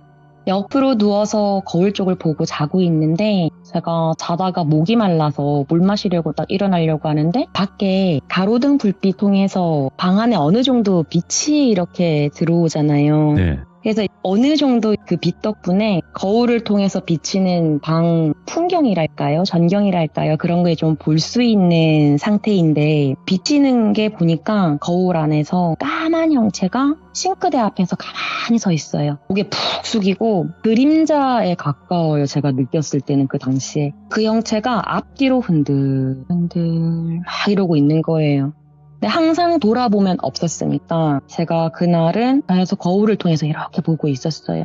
옆으로 누워서 거울 쪽을 보고 자고 있는데 제가 자다가 목이 말라서 물 마시려고 딱 일어나려고 하는데 밖에 가로등 불빛 통해서 방 안에 어느 정도 빛이 이렇게 들어오잖아요. 네. 그래서 어느 정도 그 빛 덕분에 거울을 통해서 비치는 방 풍경이랄까요? 전경이랄까요? 그런 게 좀 볼 수 있는 상태인데 비치는 게 보니까 거울 안에서 까만 형체가 싱크대 앞에서 가만히 서 있어요. 고개 푹 숙이고 그림자에 가까워요. 제가 느꼈을 때는 그 당시에. 그 형체가 앞뒤로 흔들흔들 막 이러고 있는 거예요. 근데 항상 돌아보면 없었으니까 제가 그날은 계속 거울을 통해서 이렇게 보고 있었어요.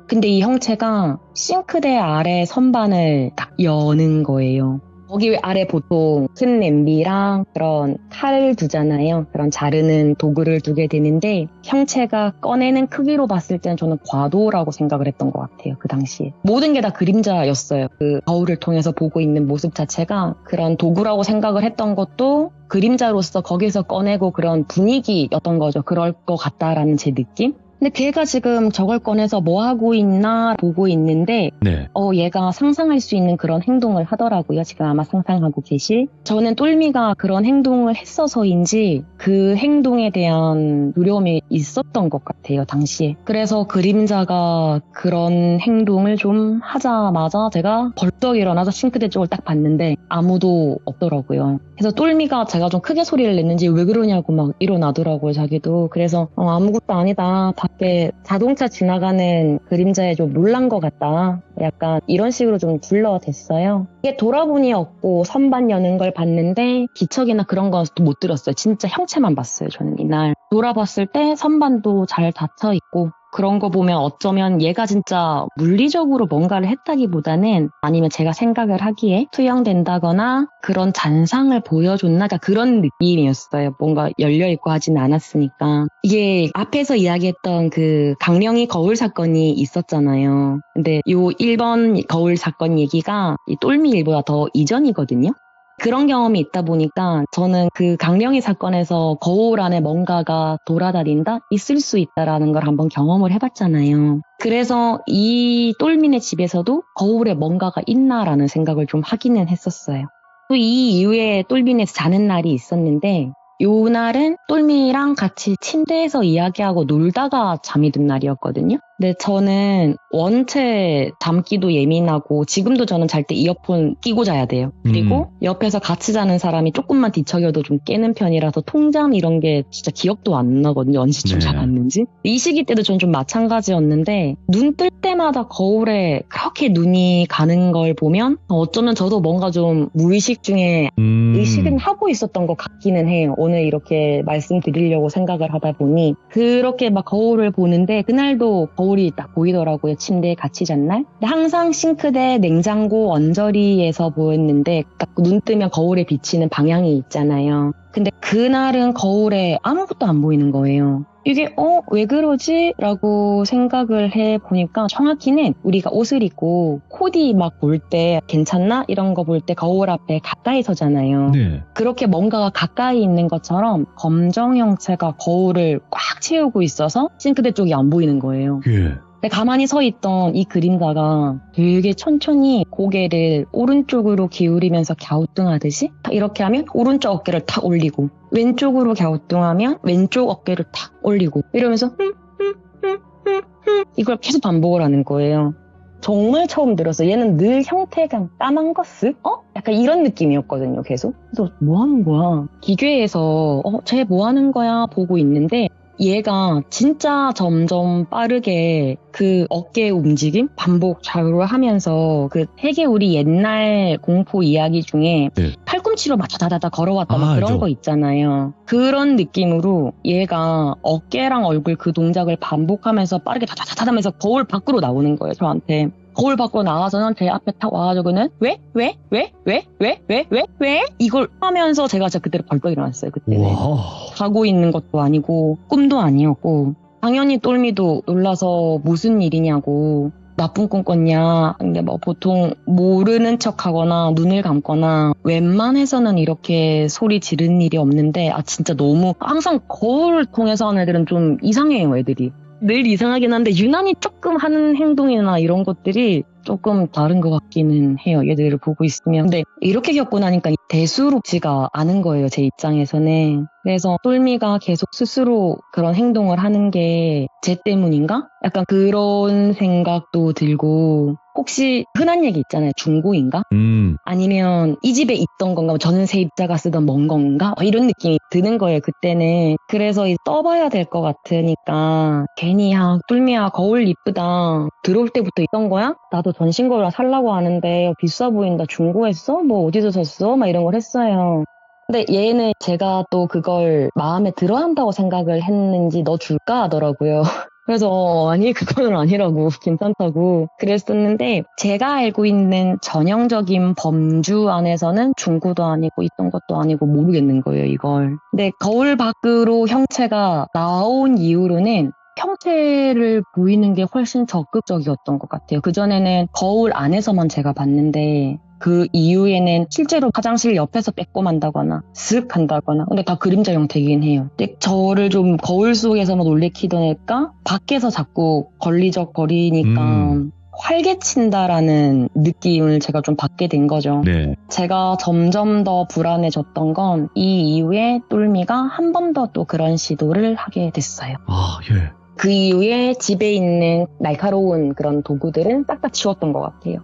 근데 이 형체가 싱크대 아래 선반을 딱 여는 거예요. 거기 아래 보통 큰 냄비랑 그런 칼을 두잖아요. 그런 자르는 도구를 두게 되는데 형체가 꺼내는 크기로 봤을 때는 저는 과도라고 생각을 했던 것 같아요. 그 당시에. 모든 게 다 그림자였어요. 그 거울을 통해서 보고 있는 모습 자체가 그런 도구라고 생각을 했던 것도 그림자로서 거기서 꺼내고 그런 분위기였던 거죠. 그럴 것 같다라는 제 느낌? 근데 걔가 지금 저걸 꺼내서 뭐 하고 있나 보고 있는데 네. 얘가 상상할 수 있는 그런 행동을 하더라고요. 지금 아마 상상하고 계실. 저는 똘미가 그런 행동을 했어서인지 그 행동에 대한 두려움이 있었던 것 같아요. 당시에. 그래서 그림자가 그런 행동을 좀 하자마자 제가 벌떡 일어나서 싱크대 쪽을 딱 봤는데 아무도 없더라고요. 그래서 똘미가 제가 좀 크게 소리를 냈는지 왜 그러냐고 막 일어나더라고요. 자기도. 그래서 아무것도 아니다. 밖에 자동차 지나가는 그림자에 좀 놀란 것 같다. 약간 이런 식으로 좀 둘러댔어요. 이게 돌아보니 없고 선반 여는 걸 봤는데 기척이나 그런 건 또 못 들었어요. 진짜 형체만 봤어요. 저는 이날. 돌아봤을 때 선반도 잘 닫혀 있고 그런 거 보면 어쩌면 얘가 진짜 물리적으로 뭔가를 했다기보다는 아니면 제가 생각을 하기에 투영된다거나 그런 잔상을 보여줬나 그런 느낌이었어요. 뭔가 열려있고 하진 않았으니까. 이게 앞에서 이야기했던 그 강령이 거울 사건이 있었잖아요. 근데 요 1번 거울 사건 얘기가 이 똘미 일보다 더 이전이거든요. 그런 경험이 있다 보니까 저는 그 강령이 사건에서 거울 안에 뭔가가 돌아다닌다? 있을 수 있다라는 걸 한번 경험을 해봤잖아요. 그래서 이 똘미네 집에서도 거울에 뭔가가 있나라는 생각을 좀 하기는 했었어요. 또 이 이후에 똘미네에서 자는 날이 있었는데 요 날은 똘미랑 같이 침대에서 이야기하고 놀다가 잠이 든 날이었거든요. 근데 저는 원체 잠기도 예민하고 지금도 저는 잘 때 이어폰 끼고 자야 돼요. 그리고 옆에서 같이 자는 사람이 조금만 뒤척여도 좀 깨는 편이라서 통잠 이런 게 진짜 기억도 안 나거든요. 언제쯤 네. 자봤는지. 이 시기 때도 전 좀 마찬가지였는데 눈 뜰 때마다 거울에 그렇게 눈이 가는 걸 보면 어쩌면 저도 뭔가 좀 무의식 중에 의식은 하고 있었던 것 같기는 해요. 오늘 이렇게 말씀드리려고 생각을 하다 보니 그렇게 막 거울을 보는데 그날도 거울이 딱 보이더라고요. 침대에 같이 잔 날. 근데 항상 싱크대, 냉장고, 언저리에서 보였는데 딱 눈 뜨면 거울에 비치는 방향이 있잖아요. 근데 그날은 거울에 아무것도 안 보이는 거예요. 이게 왜 그러지? 라고 생각을 해보니까 정확히는 우리가 옷을 입고 코디 막 볼 때 괜찮나? 이런 거 볼 때 거울 앞에 가까이 서잖아요. 네. 그렇게 뭔가가 가까이 있는 것처럼 검정 형체가 거울을 꽉 채우고 있어서 싱크대 쪽이 안 보이는 거예요. 예. 근데 가만히 서 있던 이 그림자가 되게 천천히 고개를 오른쪽으로 기울이면서 갸우뚱하듯이 이렇게 하면 오른쪽 어깨를 탁 올리고 왼쪽으로 갸우뚱하면 왼쪽 어깨를 탁 올리고 이러면서 이걸 계속 반복을 하는 거예요. 정말 처음 들었어요. 얘는 늘 형태가 까만 거스? 약간 이런 느낌이었거든요, 계속. 그래서 뭐 하는 거야? 기괴해서 쟤 뭐 하는 거야? 보고 있는데 얘가 진짜 점점 빠르게 그 어깨 움직임 반복 좌우로 하면서 그 되게 우리 옛날 공포 이야기 중에 네. 팔꿈치로 막 다다다 걸어왔다 막 그런 알죠. 거 있잖아요. 그런 느낌으로 얘가 어깨랑 얼굴 그 동작을 반복하면서 빠르게 다다다다 하면서 거울 밖으로 나오는 거예요, 저한테. 거울 밖으로 나와서는 제 앞에 탁 와가지고는 왜? 이걸 하면서 제가 진짜 그때로 벌떡 일어났어요. 그때는. 와. 자고 있는 것도 아니고 꿈도 아니었고 당연히 똘미도 놀라서 무슨 일이냐고 나쁜 꿈 꿨냐. 근데 뭐 보통 모르는 척하거나 눈을 감거나 웬만해서는 이렇게 소리 지르는 일이 없는데 진짜 너무 항상 거울 통해서 하는 애들은 좀 이상해요, 애들이. 늘 이상하긴 한데 유난히 조금 하는 행동이나 이런 것들이 조금 다른 것 같기는 해요. 얘들을 보고 있으면. 근데 이렇게 겪고 나니까 대수롭지가 않은 거예요. 제 입장에서는. 그래서 똘미가 계속 스스로 그런 행동을 하는 게 쟤 때문인가? 약간 그런 생각도 들고 혹시 흔한 얘기 있잖아요. 중고인가? 아니면 이 집에 있던 건가? 저는 세입자가 쓰던 뭔 건가? 이런 느낌이 드는 거예요. 그때는. 그래서 떠봐야 될 것 같으니까 괜히 똘미야 거울 이쁘다. 들어올 때부터 있던 거야? 나도 전신거울 살라고 하는데 비싸 보인다. 중고했어? 뭐 어디서 샀어? 막 이런 걸 했어요. 근데 얘는 제가 또 그걸 마음에 들어 한다고 생각을 했는지 너 줄까 하더라고요. 그래서 아니 그거는 아니라고 괜찮다고 그랬었는데 제가 알고 있는 전형적인 범주 안에서는 중고도 아니고 있던 것도 아니고 모르겠는 거예요, 이걸. 근데 거울 밖으로 형체가 나온 이후로는 형체를 보이는 게 훨씬 적극적이었던 것 같아요. 그전에는 거울 안에서만 제가 봤는데 그 이후에는 실제로 화장실 옆에서 빼꼼한다거나 쓱 한다거나 근데 다 그림자 형태이긴 해요. 근데 저를 좀 거울 속에서만 놀래키던 애가 밖에서 자꾸 걸리적거리니까 활개친다라는 느낌을 제가 좀 받게 된 거죠. 네. 제가 점점 더 불안해졌던 건 이 이후에 똘미가 한 번 더 또 그런 시도를 하게 됐어요. 예. 그 이후에 집에 있는 날카로운 그런 도구들은 싹 다 치웠던 것 같아요.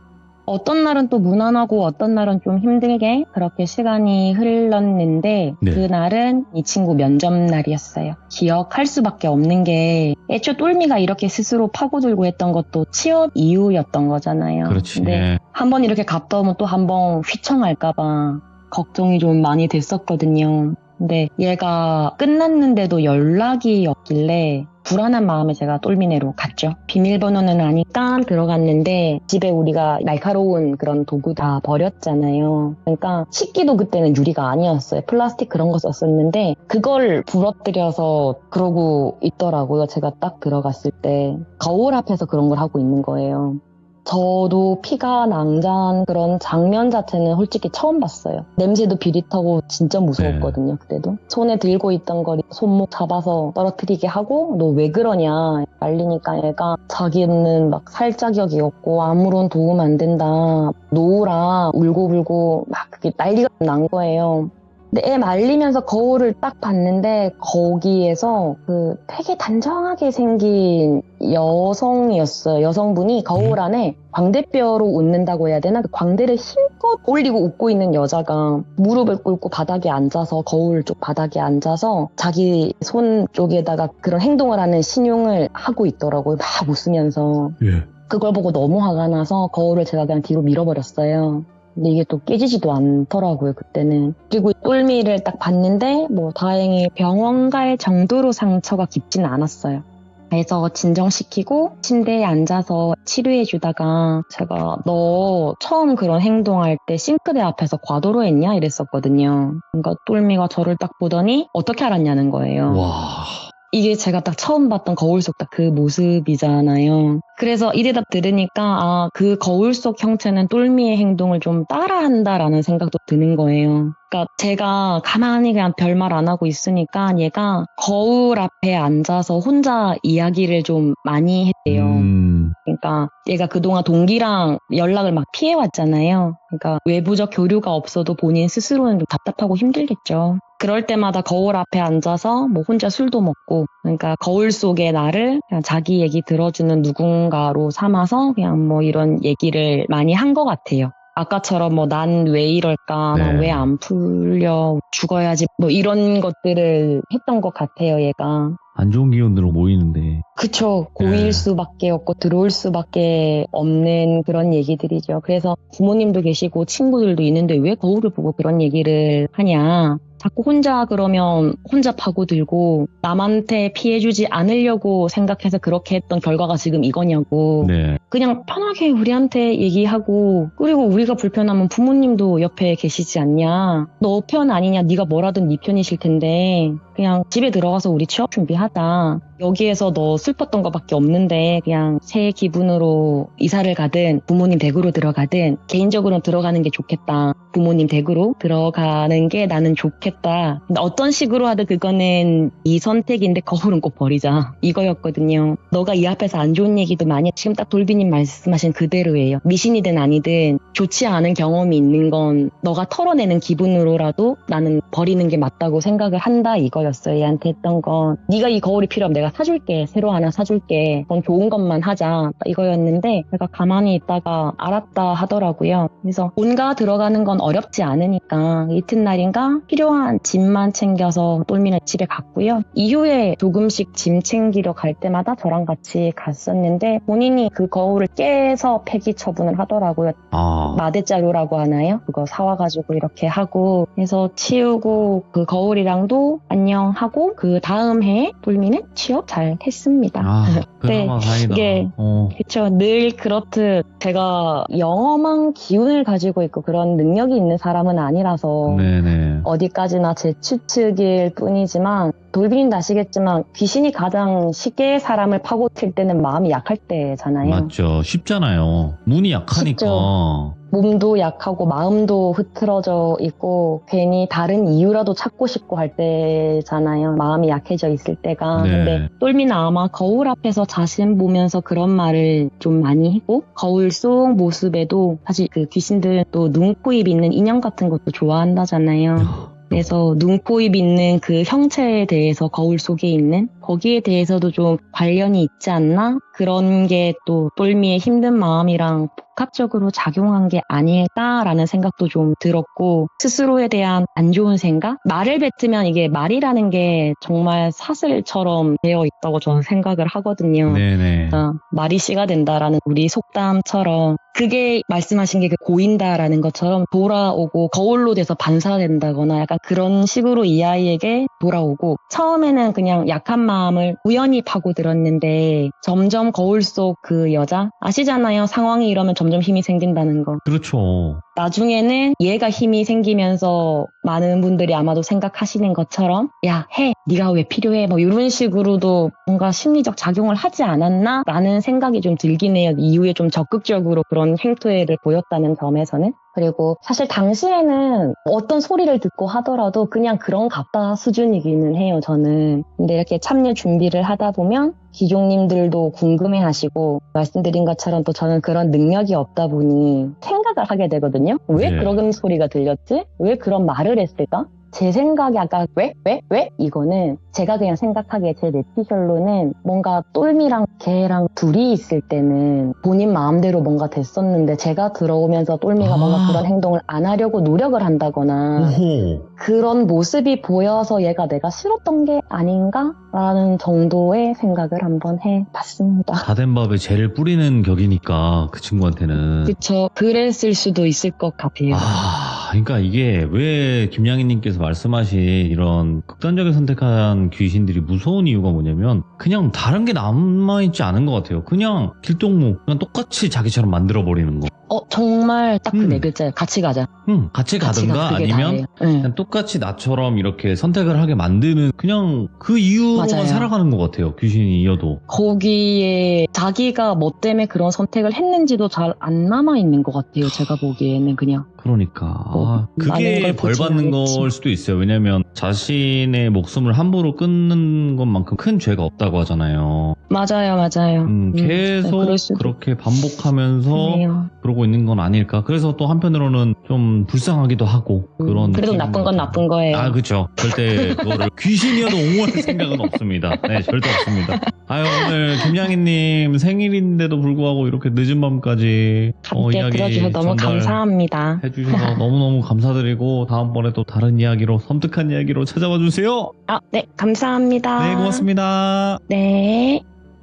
어떤 날은 또 무난하고 어떤 날은 좀 힘들게 그렇게 시간이 흘렀는데 네. 그날은 이 친구 면접 날이었어요. 기억할 수밖에 없는 게 애초 똘미가 이렇게 스스로 파고들고 했던 것도 취업 이후였던 거잖아요. 그렇지. 근데 한번 이렇게 갔다 오면 또 한번 휘청할까봐 걱정이 좀 많이 됐었거든요. 근데 얘가 끝났는데도 연락이 없길래 불안한 마음에 제가 똘미네로 갔죠. 비밀번호는 아니까 들어갔는데 집에 우리가 날카로운 그런 도구 다 버렸잖아요. 그러니까 식기도 그때는 유리가 아니었어요. 플라스틱 그런 거 썼었는데 그걸 부러뜨려서 그러고 있더라고요. 제가 딱 들어갔을 때 거울 앞에서 그런 걸 하고 있는 거예요. 저도 피가 낭자한 그런 장면 자체는 솔직히 처음 봤어요. 냄새도 비릿하고 진짜 무서웠거든요. 그때도. 손에 들고 있던 걸 손목 잡아서 떨어뜨리게 하고 너 왜 그러냐 말리니까 얘가 자기는 막 살짝이었고 아무런 도움 안 된다. 놓으라 울고불고 막 그게 난리가 난 거예요. 근데 애 말리면서 거울을 딱 봤는데 거기에서 그 되게 단정하게 생긴 여성이었어요. 여성분이 거울 안에 광대뼈로 웃는다고 해야 되나? 그 광대를 힘껏 올리고 웃고 있는 여자가 무릎을 꿇고 바닥에 앉아서 거울 쪽 바닥에 앉아서 자기 손 쪽에다가 그런 행동을 하는 신용을 하고 있더라고요. 막 웃으면서. 예. 그걸 보고 너무 화가 나서 거울을 제가 그냥 뒤로 밀어버렸어요. 근데 이게 또 깨지지도 않더라고요, 그때는. 그리고 똘미를 딱 봤는데 뭐 다행히 병원 갈 정도로 상처가 깊지는 않았어요. 그래서 진정시키고 침대에 앉아서 치료해주다가 제가 너 처음 그런 행동할 때 싱크대 앞에서 과도로 했냐? 이랬었거든요. 그러니까 똘미가 저를 딱 보더니 어떻게 알았냐는 거예요. 와. 이게 제가 딱 처음 봤던 거울 속 딱 그 모습이잖아요. 그래서 이 대답 들으니까 그 거울 속 형체는 똘미의 행동을 좀 따라한다라는 생각도 드는 거예요. 그러니까 제가 가만히 그냥 별말 안 하고 있으니까 얘가 거울 앞에 앉아서 혼자 이야기를 좀 많이 했대요. 그러니까 얘가 그동안 동기랑 연락을 막 피해왔잖아요. 그러니까 외부적 교류가 없어도 본인 스스로는 좀 답답하고 힘들겠죠. 그럴 때마다 거울 앞에 앉아서 뭐 혼자 술도 먹고 그러니까 거울 속의 나를 그냥 자기 얘기 들어주는 누군가로 삼아서 그냥 뭐 이런 얘기를 많이 한 것 같아요. 아까처럼 뭐 난 왜 이럴까, 네. 난 왜 안 풀려, 죽어야지 뭐 이런 것들을 했던 것 같아요, 얘가. 안 좋은 기운으로 모이는데. 그쵸. 고일 네. 수밖에 없고 들어올 수밖에 없는 그런 얘기들이죠. 그래서 부모님도 계시고 친구들도 있는데 왜 거울을 보고 그런 얘기를 하냐. 자꾸 혼자 그러면 혼자 파고들고 남한테 피해주지 않으려고 생각해서 그렇게 했던 결과가 지금 이거냐고. 네. 그냥 편하게 우리한테 얘기하고 그리고 우리가 불편하면 부모님도 옆에 계시지 않냐. 너 편 아니냐. 네가 뭐라든 네 편이실 텐데 그냥 집에 들어가서 우리 취업 준비하자. 여기에서 너 슬펐던 것밖에 없는데 그냥 새 기분으로 이사를 가든 부모님 댁으로 들어가든 개인적으로 들어가는 게 좋겠다. 부모님 댁으로 들어가는 게 나는 좋겠다. 근데 어떤 식으로 하든 그거는 이 선택인데 거울은 꼭 버리자. 이거였거든요. 너가 이 앞에서 안 좋은 얘기도 많이 지금 딱 돌비님 말씀하신 그대로예요. 미신이든 아니든 좋지 않은 경험이 있는 건 너가 털어내는 기분으로라도 나는 버리는 게 맞다고 생각을 한다 이거였어요. 얘한테 했던 건. 네가 이 거울이 필요하면 내가 사줄게. 새로 하나 사줄게. 그건 좋은 것만 하자. 이거였는데 제가 가만히 있다가 알았다 하더라고요. 그래서 본가 들어가는 건 어렵지 않으니까 이튿날인가 필요한 짐만 챙겨서 똘미는 집에 갔고요. 이후에 조금씩 짐 챙기러 갈 때마다 저랑 같이 갔었는데 본인이 그 거울을 깨서 폐기 처분을 하더라고요. 마대자루라고 하나요? 그거 사와가지고 이렇게 하고 해서 치우고 그 거울이랑도 안녕하고 그 다음 해에 똘미는 취업 잘 했습니다. 그나마 다행이다. 이게 그쵸. 늘 그렇듯 제가 영험한 기운을 가지고 있고 그런 능력이 있는 사람은 아니라서 네네. 어디까지나 제 추측일 뿐이지만 돌비님도 아시겠지만 귀신이 가장 쉽게 사람을 파고들 때는 마음이 약할 때잖아요. 맞죠. 쉽잖아요. 문이 약하니까. 쉽죠. 몸도 약하고 마음도 흐트러져 있고 괜히 다른 이유라도 찾고 싶고 할 때잖아요. 마음이 약해져 있을 때가. 네. 근데 똘미는 아마 거울 앞에서 자신 보면서 그런 말을 좀 많이 했고 거울 속 모습에도 사실 그 귀신들은 또 눈, 코, 입 있는 인형 같은 것도 좋아한다잖아요. 그래서 눈, 코, 입 있는 그 형체에 대해서 거울 속에 있는 거기에 대해서도 좀 관련이 있지 않나? 그런 게 또 똘미의 힘든 마음이랑 복합적으로 작용한 게 아닐까라는 생각도 좀 들었고, 스스로에 대한 안 좋은 생각? 말을 뱉으면 이게 말이라는 게 정말 사슬처럼 되어 있다고 저는 생각을 하거든요. 네네. 말이 씨가 된다라는 우리 속담처럼, 그게 말씀하신 게 그 고인다라는 것처럼 돌아오고 거울로 돼서 반사된다거나 약간 그런 식으로 이 아이에게 돌아오고, 처음에는 그냥 약한 마음을 우연히 파고들었는데 점점 거울 속 그 여자 아시잖아요. 상황이 이러면 점점 힘이 생긴다는 거. 그렇죠. 나중에는 얘가 힘이 생기면서 많은 분들이 아마도 생각하시는 것처럼 야, 해! 네가 왜 필요해? 뭐 이런 식으로도 뭔가 심리적 작용을 하지 않았나? 라는 생각이 좀 들긴 해요. 이후에 좀 적극적으로 그런 행태를 보였다는 점에서는. 그리고 사실 당시에는 어떤 소리를 듣고 하더라도 그냥 그런 갑다 수준이기는 해요, 저는. 근데 이렇게 참여 준비를 하다 보면 기종님들도 궁금해하시고, 말씀드린 것처럼 또 저는 그런 능력이 없다 보니 생각을 하게 되거든요. 왜 네. 그런 소리가 들렸지? 왜 그런 말을 했을까? 제 생각이 아까 왜? 이거는 제가 그냥 생각하기에 제 내피셜로는 뭔가 똘미랑 걔랑 둘이 있을 때는 본인 마음대로 뭔가 됐었는데, 제가 들어오면서 똘미가 뭔가 그런 행동을 안 하려고 노력을 한다거나 오호. 그런 모습이 보여서 얘가 내가 싫었던 게 아닌가? 라는 정도의 생각을 한번 해봤습니다. 다 된 밥에 재를 뿌리는 격이니까 그 친구한테는. 그쵸. 그랬을 수도 있을 것 같아요. 그러니까 이게 왜 김양희님께서 말씀하신 이런 극단적인 선택한 귀신들이 무서운 이유가 뭐냐면, 그냥 다른 게 남아있지 않은 것 같아요. 그냥 길동무, 그냥 똑같이 자기처럼 만들어버리는 거. 정말 딱 그 네 글자예요. 같이 가자. 같이 같이 가든가 가, 그게 아니면 다예요. 그냥 똑같이 나처럼 이렇게 선택을 하게 만드는, 그냥 그 이유로만 맞아요. 살아가는 것 같아요. 귀신이어도. 거기에 자기가 뭐 때문에 그런 선택을 했는지도 잘 안 남아있는 것 같아요. 제가 보기에는 그냥. 그러니까 많은 그게 걸 벌 보진 받는 않았지. 걸 수도 있어요. 왜냐면 자신의 목숨을 함부로 끊는 것만큼 큰 죄가 없다고 하잖아요. 맞아요. 계속 그럴 수도 그렇게 반복하면서 있네요. 그러고 있는 건 아닐까. 그래서 또 한편으로는 좀 불쌍하기도 하고 그런. 그래도 느낌인 나쁜 것 건 같아요. 나쁜 거예요. 그렇죠. 절대 그거를 귀신이어도 옹호할 생각은 없습니다. 네, 절대 없습니다. 오늘 김양희님 생일인데도 불구하고 이렇게 늦은 밤까지 함께 이야기 들어주셔서 너무 감사합니다. 해주셔서 너무너무 감사드리고, 다음번에 또 다른 이야기로, 섬뜩한 이야기로 찾아와 주세요. 네, 감사합니다. 네, 고맙습니다. 네.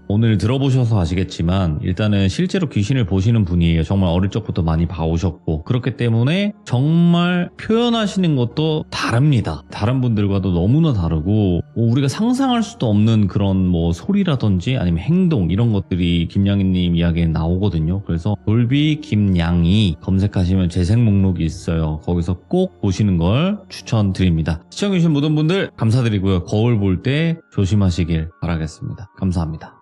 오늘 들어보셔서 아시겠지만 일단은 실제로 귀신을 보시는 분이에요. 정말 어릴 적부터 많이 봐오셨고, 그렇기 때문에 정말 표현하시는 것도 다릅니다. 다른 분들과도 너무나 다르고, 우리가 상상할 수도 없는 그런 뭐 소리라든지 아니면 행동, 이런 것들이 김양희님 이야기에 나오거든요. 그래서 돌비 김양희 검색하시면 재생 목록이 있어요. 거기서 꼭 보시는 걸 추천드립니다. 시청해주신 모든 분들 감사드리고요. 거울 볼 때 조심하시길 바라겠습니다. 감사합니다.